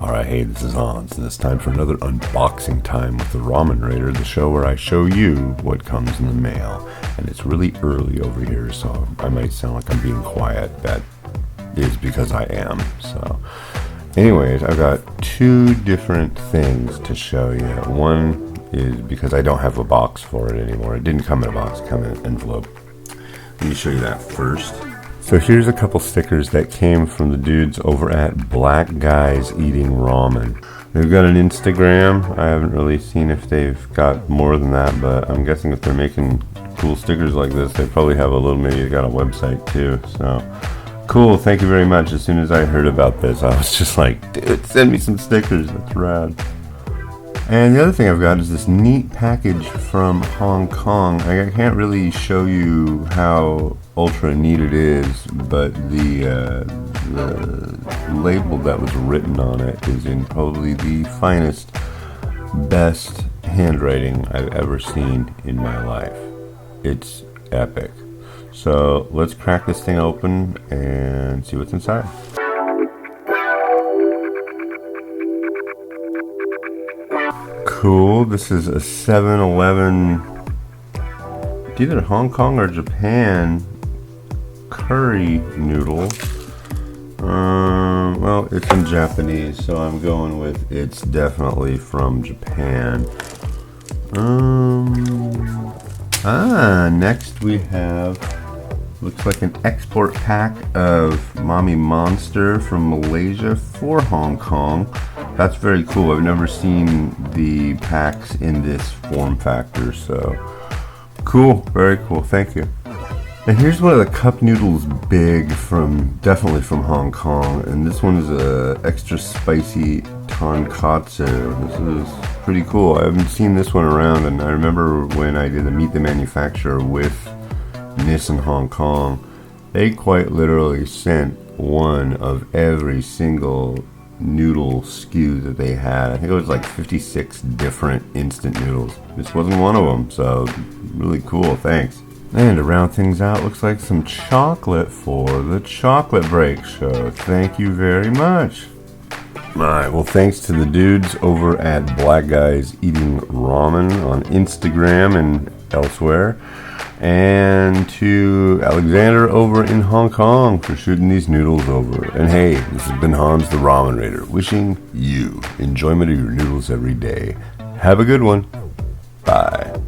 Alright, hey, this is Hans, and it's time for another unboxing time with the Ramen Raider, the show where I show you what comes in the mail. And it's really early over here, so I might sound like I'm being quiet. That is because I am. So, anyways, I've got two different things to show you. One is because I don't have a box for it anymore. It didn't come in a box, it came in an envelope. Let me show you that first. So here's a couple stickers that came from the dudes over at Black Guys Eating Ramen. They've got an Instagram. I haven't really seen if they've got more than that, but I'm guessing if they're making cool stickers like this, they probably have a little, maybe they got a website too. So cool, thank you very much. As soon as I heard about this, I was just like, dude, send me some stickers, that's rad. And the other thing I've got is this neat package from Hong Kong. I can't really show you how ultra neat it is, but the label that was written on it is in probably the finest, best handwriting I've ever seen in my life. It's epic. So let's crack this thing open and see what's inside. Cool, this is a 7-Eleven, either Hong Kong or Japan, curry noodle. Well, it's in Japanese, so I'm going with it's definitely from Japan. Next we have, looks like an export pack of Mommy Monster from Malaysia for Hong Kong. That's very cool. I've never seen the packs in this form factor, so cool, very cool, thank you. And here's one of the cup noodles big definitely from Hong Kong, and this one is a extra spicy tonkatsu. This is pretty cool. I haven't seen this one around, and I remember when I did a Meet the Manufacturer with NIS in Hong Kong, they quite literally sent one of every single noodle SKU that they had. I think it was like 56 different instant noodles. This wasn't one of them, so really cool, thanks. And to round things out, looks like some chocolate for the chocolate break show. Thank you very much. Alright, well, thanks to the dudes over at Black Guys Eating Ramen on Instagram and elsewhere, and to Alexander over in Hong Kong for shooting these noodles over. And hey, this has been Hans the Ramen Raider, wishing you enjoyment of your noodles every day. Have a good one. Bye.